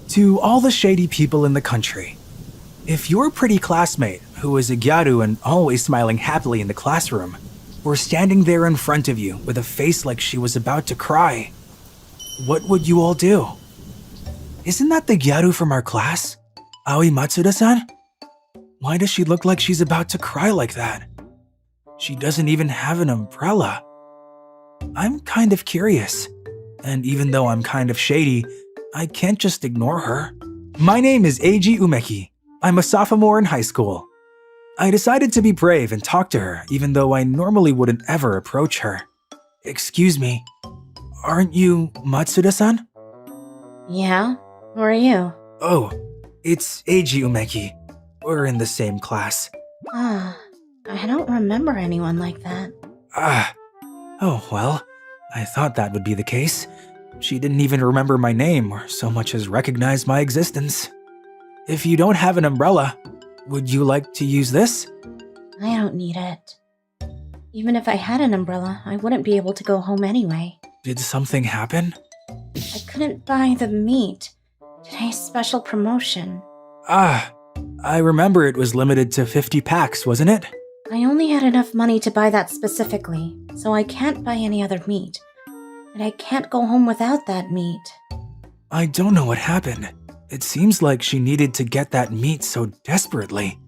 To all the shady people in the country, if your pretty classmate, who is a gyaru and always smiling happily in the classroom, were standing there in front of you with a face like she was about to cry, what would you all do? Isn't that the gyaru from our class? Aoi Matsuda-san? Why does she look like she's about to cry like that? She doesn't even have an umbrella. I'm kind of curious, and even though I'm kind of shady, I can't just ignore her. My name is Eiji Umeki. I'm a sophomore in high school. I decided to be brave and talk to her even though I normally wouldn't ever approach her. Excuse me, aren't you Matsuda-san? Yeah? Who are you? Oh, it's Eiji Umeki. We're in the same class. I don't remember anyone like that. Oh well, I thought that would be the case. She didn't even remember my name or so much as recognize my existence. If you don't have an umbrella, would you like to use this? I don't need it. Even if I had an umbrella, I wouldn't be able to go home anyway. Did something happen? I couldn't buy the meat. Today's special promotion. I remember it was limited to 50 packs, wasn't it? I only had enough money to buy that specifically, so I can't buy any other meat. And I can't go home without that meat. I don't know what happened. It seems like she needed to get that meat so desperately.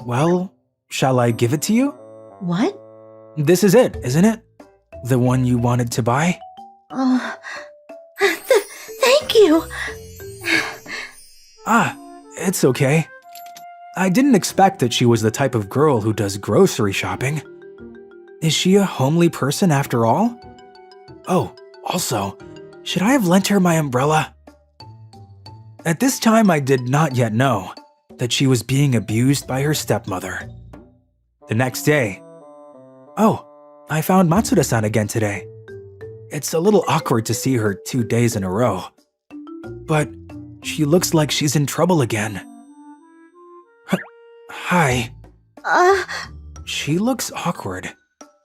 Well, shall I give it to you? What? This is it, isn't it? The one you wanted to buy? Oh, thank you! It's okay. I didn't expect that she was the type of girl who does grocery shopping. Is she a homely person after all? Oh, also, should I have lent her my umbrella? At this time, I did not yet know that she was being abused by her stepmother. The next day, oh, I found Matsuda-san again today. It's a little awkward to see her 2 days in a row. But she looks like she's in trouble again. Hi. She looks awkward.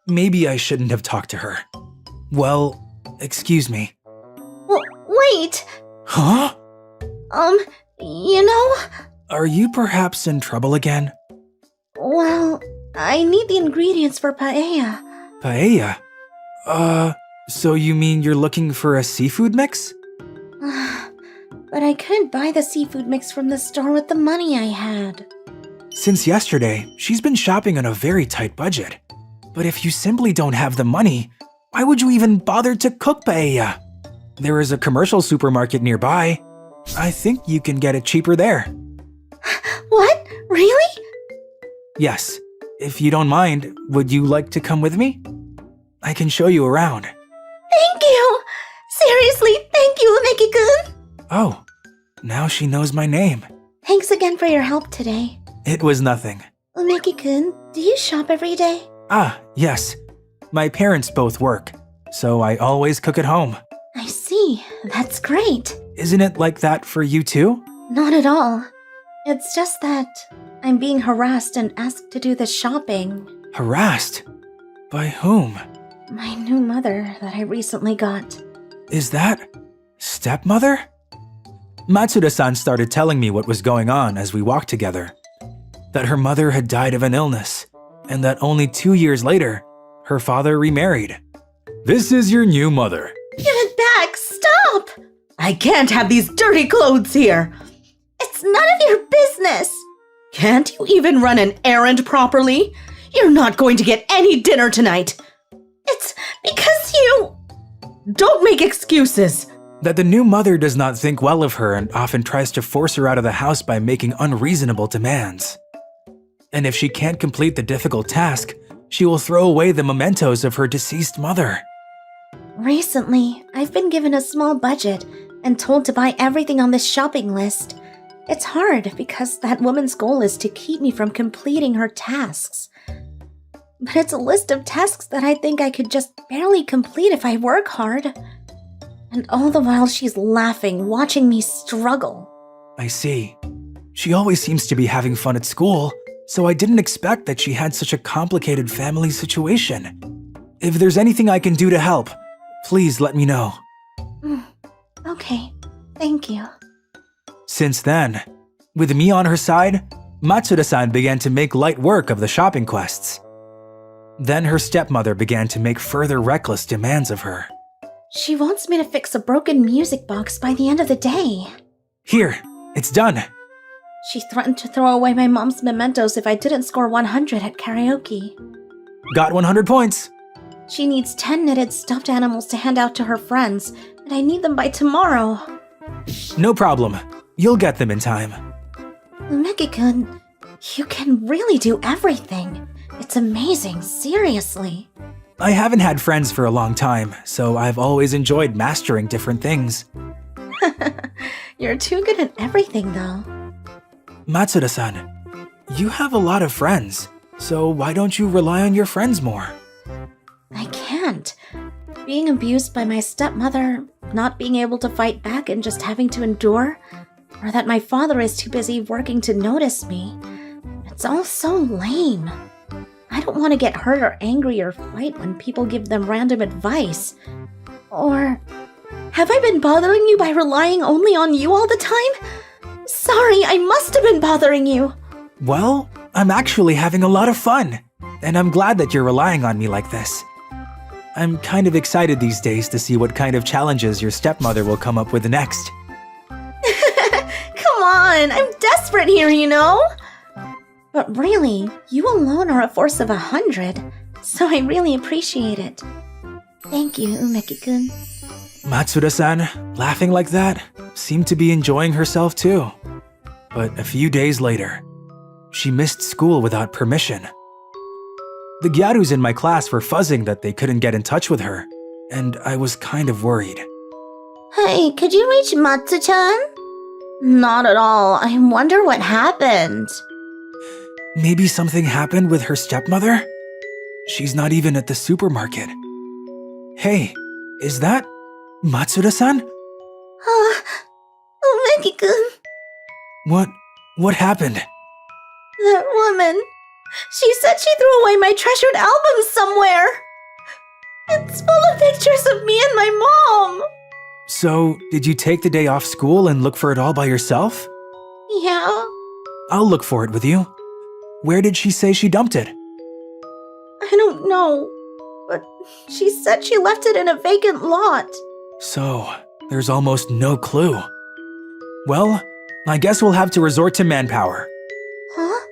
Maybe I shouldn't have talked to her. Well, excuse me. Wait! Huh? You know? Are you perhaps in trouble again? Well, I need the ingredients for paella. Paella? So you mean you're looking for a seafood mix? But I couldn't buy the seafood mix from the store with the money I had. Since yesterday, she's been shopping on a very tight budget. But if you simply don't have the money, why would you even bother to cook paella? There is a commercial supermarket nearby. I think you can get it cheaper there. What? Really? Yes. If you don't mind, would you like to come with me? I can show you around. Thank you! Seriously, thank you, Umeki-kun! Oh, now she knows my name. Thanks again for your help today. It was nothing. Umeki-kun, do you shop every day? Yes. My parents both work, so I always cook at home. I see. That's great. Isn't it like that for you too? Not at all. It's just that I'm being harassed and asked to do the shopping. Harassed? By whom? My new mother that I recently got. Is that stepmother? Matsuda-san started telling me what was going on as we walked together. That her mother had died of an illness, and that only 2 years later, her father remarried. This is your new mother. Give it back! Stop! I can't have these dirty clothes here. It's none of your business! Can't you even run an errand properly? You're not going to get any dinner tonight. It's because you... Don't make excuses. That the new mother does not think well of her and often tries to force her out of the house by making unreasonable demands. And if she can't complete the difficult task, she will throw away the mementos of her deceased mother. Recently, I've been given a small budget and told to buy everything on this shopping list. It's hard because that woman's goal is to keep me from completing her tasks. But it's a list of tasks that I think I could just barely complete if I work hard. And all the while she's laughing, watching me struggle. I see. She always seems to be having fun at school, so I didn't expect that she had such a complicated family situation. If there's anything I can do to help, please let me know. Okay, thank you. Since then, with me on her side, Matsuda-san began to make light work of the shopping quests. Then her stepmother began to make further reckless demands of her. She wants me to fix a broken music box by the end of the day. Here, it's done. She threatened to throw away my mom's mementos if I didn't score 100 at karaoke. Got 100 points. She needs 10 knitted stuffed animals to hand out to her friends, and I need them by tomorrow. No problem. You'll get them in time. Umeki-kun, you can really do everything. It's amazing, seriously. I haven't had friends for a long time, so I've always enjoyed mastering different things. You're too good at everything, though. Matsuda-san, you have a lot of friends, so why don't you rely on your friends more? I can't. Being abused by my stepmother, not being able to fight back and just having to endure, or that my father is too busy working to notice me. It's all so lame. I don't want to get hurt or angry or fight when people give them random advice. Or, have I been bothering you by relying only on you all the time? Sorry, I must have been bothering you. Well, I'm actually having a lot of fun, and I'm glad that you're relying on me like this. I'm kind of excited these days to see what kind of challenges your stepmother will come up with next. Come on, I'm desperate here, you know? But really, you alone are a force of 100, so I really appreciate it. Thank you, Umeki-kun. Matsuda-san, laughing like that, seemed to be enjoying herself too. But a few days later, she missed school without permission. The gyarus in my class were fuzzing that they couldn't get in touch with her, and I was kind of worried. Hey, could you reach Matsu-chan? Not at all. I wonder what happened. Maybe something happened with her stepmother? She's not even at the supermarket. Hey, is that Matsuda-san? Umeki-kun, What happened? that woman. She said she threw away my treasured album somewhere. It's full of pictures of me and my mom. So, did you take the day off school and look for it all by yourself? Yeah, I'll look for it with you. Where did she say she dumped it? I don't know. But she said she left it in a vacant lot. So, there's almost no clue. Well, I guess we'll have to resort to manpower. Huh?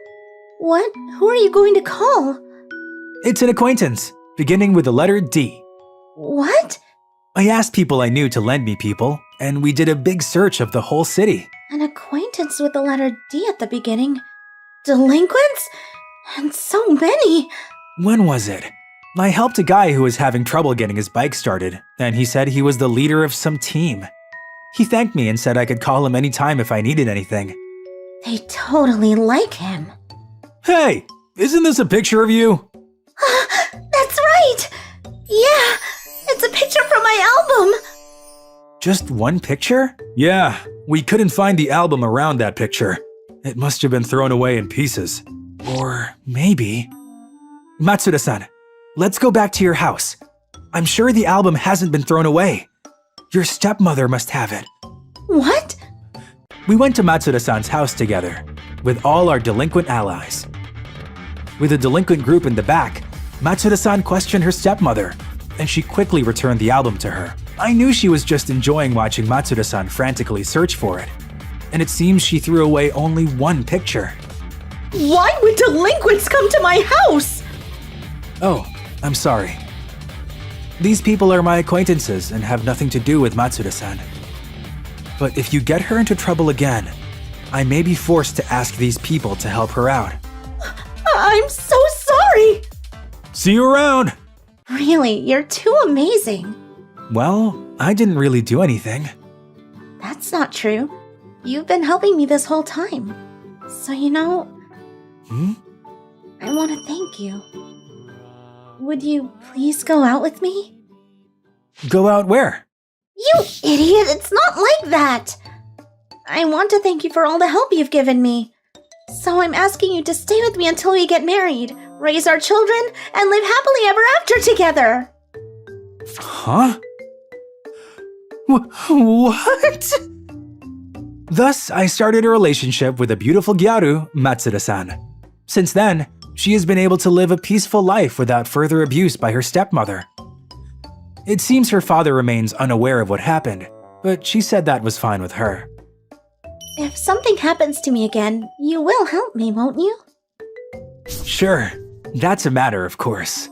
What? Who are you going to call? It's an acquaintance, beginning with the letter D. What? I asked people I knew to lend me people, and we did a big search of the whole city. An acquaintance with the letter D at the beginning? Delinquents? And so many! When was it? I helped a guy who was having trouble getting his bike started, and he said he was the leader of some team. He thanked me and said I could call him anytime if I needed anything. They totally like him. Hey, isn't this a picture of you? That's right! Yeah, it's a picture from my album! Just one picture? Yeah, we couldn't find the album around that picture. It must have been thrown away in pieces. Or maybe… Matsuda-san, let's go back to your house. I'm sure the album hasn't been thrown away. Your stepmother must have it. What? We went to Matsuda-san's house together, with all our delinquent allies. With a delinquent group in the back, Matsuda-san questioned her stepmother, and she quickly returned the album to her. I knew she was just enjoying watching Matsuda-san frantically search for it, and it seems she threw away only one picture. Why would delinquents come to my house? Oh, I'm sorry. These people are my acquaintances and have nothing to do with Matsuda-san. But if you get her into trouble again, I may be forced to ask these people to help her out. I'm so sorry. See you around! Really, you're too amazing. Well, I didn't really do anything. That's not true. You've been helping me this whole time. So you know, I want to thank you. Would you please go out with me? Go out where? You idiot, it's not like that! I want to thank you for all the help you've given me. So I'm asking you to stay with me until we get married, raise our children, and live happily ever after together. Huh? What? Thus, I started a relationship with a beautiful gyaru, Matsuda-san. Since then, she has been able to live a peaceful life without further abuse by her stepmother. It seems her father remains unaware of what happened, but she said that was fine with her. If something happens to me again, you will help me, won't you? Sure, that's a matter, of course.